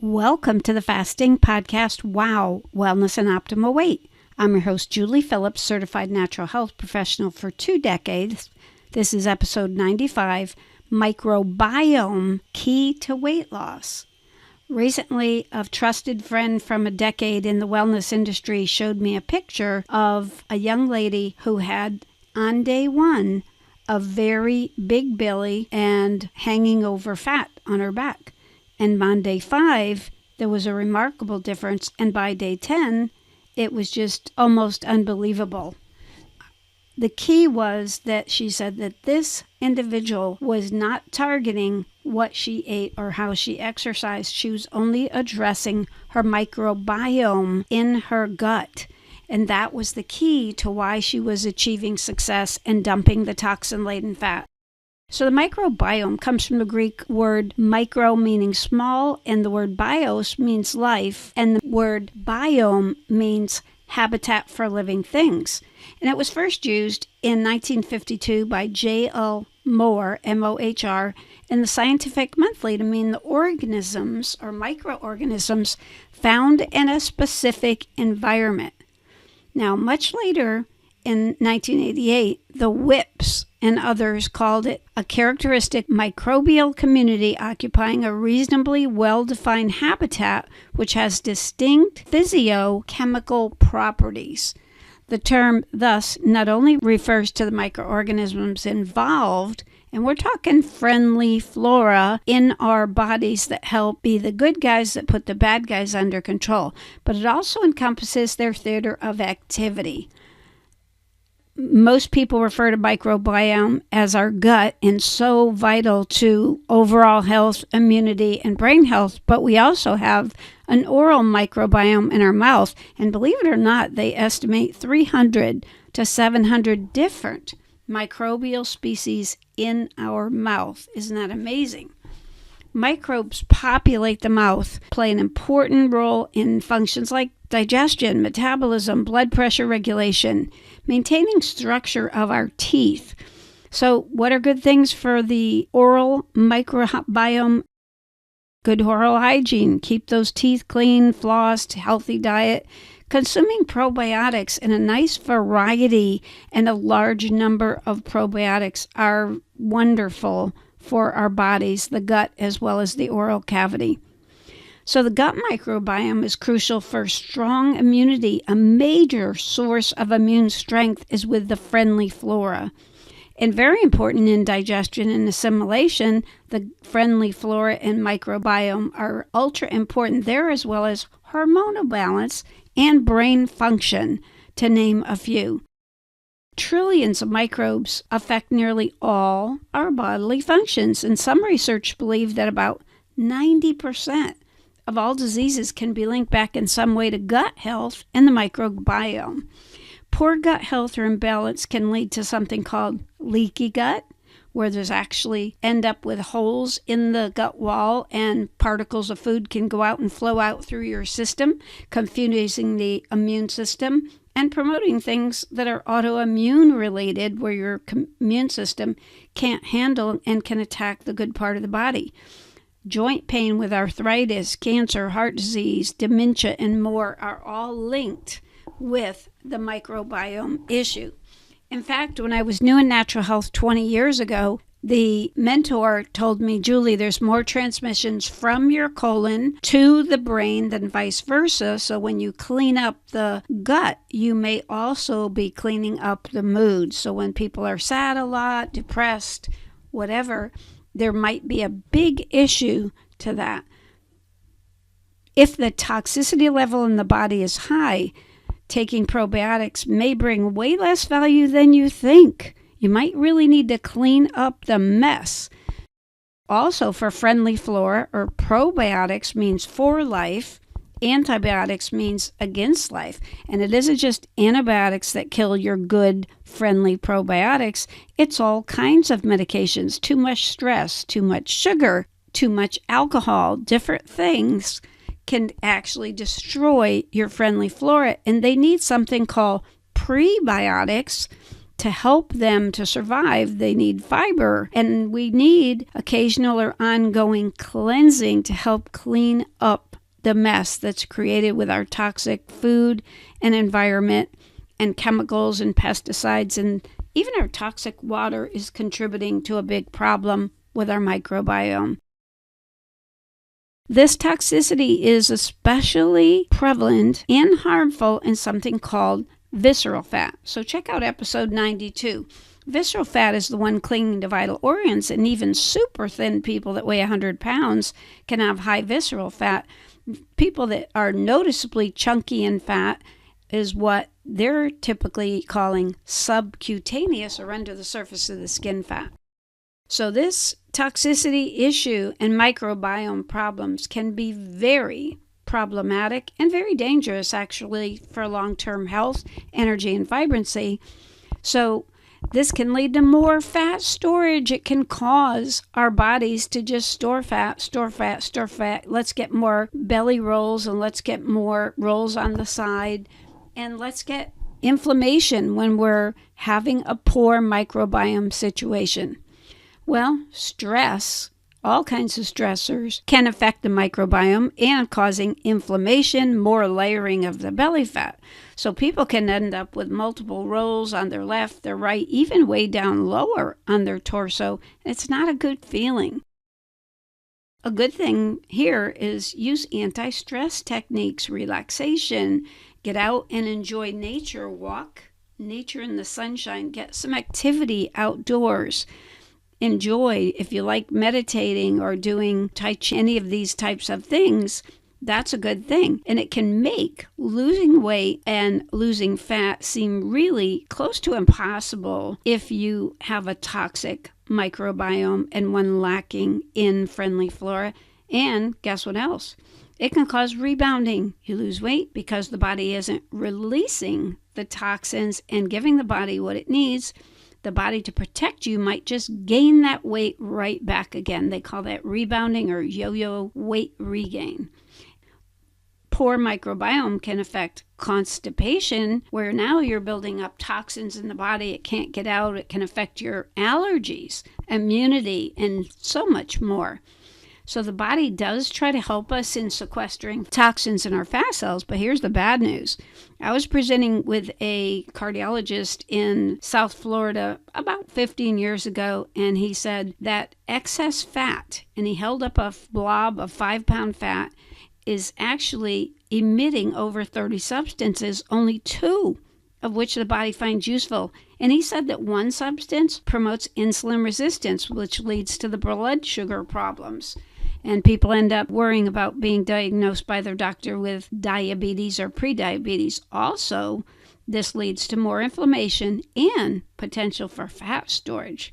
Welcome to the Fasting Podcast, Wow, Wellness and Optimal Weight. I'm your host, Julie Phillips, certified natural health professional for 2 decades. This is episode 95, Microbiome, Key to Weight Loss. Recently, a trusted friend from a decade in the wellness industry showed me a picture of a young lady who had, on day 1, a very big belly and hanging over fat on her back. And on day 5, there was a remarkable difference. And by day 10, it was just almost unbelievable. The key was that she said that this individual was not targeting what she ate or how she exercised. She was only addressing her microbiome in her gut. And that was the key to why she was achieving success and dumping the toxin-laden fat. So the microbiome comes from the Greek word micro meaning small, and the word bios means life, and the word biome means habitat for living things. And it was first used in 1952 by J.L. Moore, M-O-H-R, in the Scientific Monthly to mean the organisms or microorganisms found in a specific environment. Now, much later, in 1988, the Whips and others called it a characteristic microbial community occupying a reasonably well-defined habitat which has distinct physiochemical properties. The term thus not only refers to the microorganisms involved, and we're talking friendly flora in our bodies that help be the good guys that put the bad guys under control, but it also encompasses their theater of activity. Most people refer to microbiome as our gut and so vital to overall health, immunity, and brain health, but we also have an oral microbiome in our mouth, and believe it or not, they estimate 300 to 700 different microbial species in our mouth. Isn't that amazing? Microbes populate the mouth, play an important role in functions like digestion, metabolism, blood pressure regulation, maintaining structure of our teeth. So what are good things for the oral microbiome? Good oral hygiene, keep those teeth clean, flossed, healthy diet, consuming probiotics in a nice variety and a large number of probiotics are wonderful for our bodies, the gut as well as the oral cavity. So the gut microbiome is crucial for strong immunity. A major source of immune strength is with the friendly flora. And very important in digestion and assimilation, the friendly flora and microbiome are ultra important there, as well as hormonal balance and brain function, to name a few. Trillions of microbes affect nearly all our bodily functions, and some research believe that about 90% of all diseases can be linked back in some way to gut health and the microbiome. Poor gut health or imbalance can lead to something called leaky gut, where there's actually end up with holes in the gut wall and particles of food can go out and flow out through your system, confusing the immune system and promoting things that are autoimmune related, where your immune system can't handle and can attack the good part of the body. Joint pain with arthritis, cancer, heart disease, dementia, and more are all linked with the microbiome issue. In fact, when I was new in natural health 20 years ago, the mentor told me, Julie, there's more transmissions from your colon to the brain than vice versa. So when you clean up the gut, you may also be cleaning up the mood. So when people are sad a lot, depressed, whatever, there might be a big issue to that. If the toxicity level in the body is high, taking probiotics may bring way less value than you think. You might really need to clean up the mess. Also, for friendly flora, or probiotics means for life, antibiotics means against life. And it isn't just antibiotics that kill your good, friendly probiotics. It's all kinds of medications. Too much stress, too much sugar, too much alcohol, different things can actually destroy your friendly flora. And they need something called prebiotics to help them to survive, they need fiber, and we need occasional or ongoing cleansing to help clean up the mess that's created with our toxic food and environment and chemicals and pesticides, and even our toxic water is contributing to a big problem with our microbiome. This toxicity is especially prevalent and harmful in something called visceral fat. So check out episode 92. Visceral fat is the one clinging to vital organs, and even super thin people that weigh 100 pounds can have high visceral fat. People that are noticeably chunky and fat is what they're typically calling subcutaneous or under the surface of the skin fat. So this toxicity issue and microbiome problems can be very problematic and very dangerous, actually, for long-term health, energy, and vibrancy. So this can lead to more fat storage. It can cause our bodies to just store fat, store fat, store fat. Let's get more belly rolls, and let's get more rolls on the side, and let's get inflammation when we're having a poor microbiome situation. Well, stress, all kinds of stressors, can affect the microbiome and causing inflammation, more layering of the belly fat. So people can end up with multiple rolls on their left, their right, even way down lower on their torso. It's not a good feeling. A good thing here is use anti-stress techniques, relaxation, get out and enjoy nature, walk nature in the sunshine, get some activity outdoors. Enjoy, if you like meditating or doing Tai Chi, any of these types of things, that's a good thing. And it can make losing weight and losing fat seem really close to impossible if you have a toxic microbiome and one lacking in friendly flora. And guess what else? It can cause rebounding. You lose weight because the body isn't releasing the toxins and giving the body what it needs. The body, to protect you, might just gain that weight right back again. They call that rebounding or yo-yo weight regain. Poor microbiome can affect constipation, where now you're building up toxins in the body. It can't get out. It can affect your allergies, immunity, and so much more. So the body does try to help us in sequestering toxins in our fat cells, but here's the bad news. I was presenting with a cardiologist in South Florida about 15 years ago, and he said that excess fat, and he held up a blob of 5-pound fat, is actually emitting over 30 substances, only 2 of which the body finds useful. And he said that one substance promotes insulin resistance, which leads to the blood sugar problems. And people end up worrying about being diagnosed by their doctor with diabetes or prediabetes. Also, this leads to more inflammation and potential for fat storage.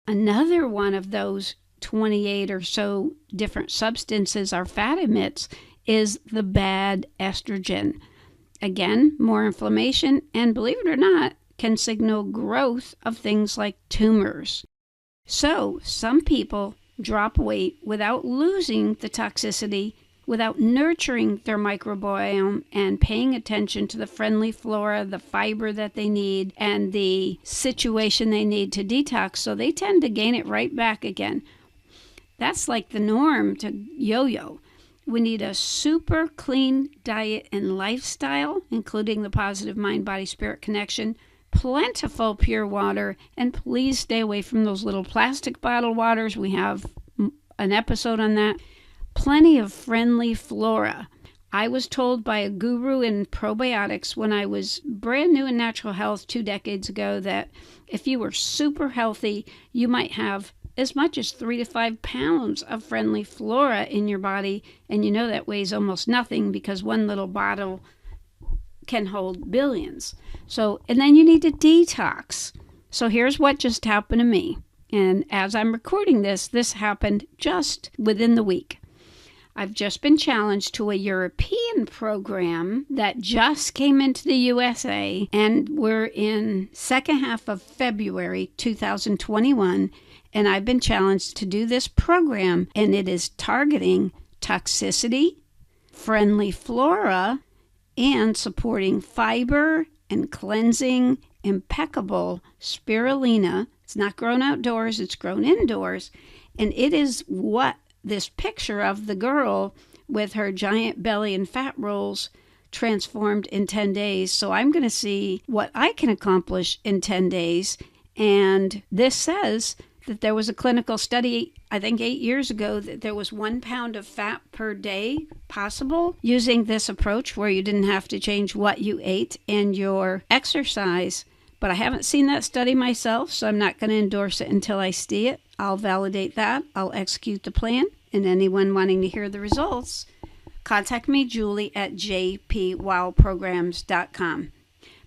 Another one of those 28 or so different substances our fat emits is the bad estrogen. Again, more inflammation, and believe it or not, can signal growth of things like tumors. So, some people drop weight without losing the toxicity, without nurturing their microbiome and paying attention to the friendly flora, the fiber that they need, and the situation they need to detox. So they tend to gain it right back again. That's like the norm to yo-yo. We need a super clean diet and lifestyle, including the positive mind-body-spirit connection, plentiful pure water, and please stay away from those little plastic bottled waters. We have an episode on that. Plenty of friendly flora. I was told by a guru in probiotics when I was brand new in natural health 2 decades ago that if you were super healthy, you might have as much as 3 to 5 pounds of friendly flora in your body. And you know that weighs almost nothing because one little bottle can hold billions. So, and then you need to detox. So here's what just happened to me. And as I'm recording this, this happened just within the week. I've just been challenged to a European program that just came into the USA, and we're in second half of February 2021, and I've been challenged to do this program, and it is targeting toxicity, friendly flora, and supporting fiber and cleansing impeccable spirulina. It's not grown outdoors, it's grown indoors. And it is what this picture of the girl with her giant belly and fat rolls transformed in 10 days. So I'm going to see what I can accomplish in 10 days. And this says that there was a clinical study, I think 8 years ago, that there was 1 pound of fat per day possible using this approach where you didn't have to change what you ate and your exercise. But I haven't seen that study myself, so I'm not going to endorse it until I see it. I'll validate that. I'll execute the plan. And anyone wanting to hear the results, contact me, Julie, at jpwowprograms.com.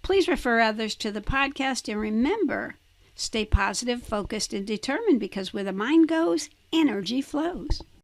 Please refer others to the podcast, and remember, stay positive, focused, and determined, because where the mind goes, energy flows.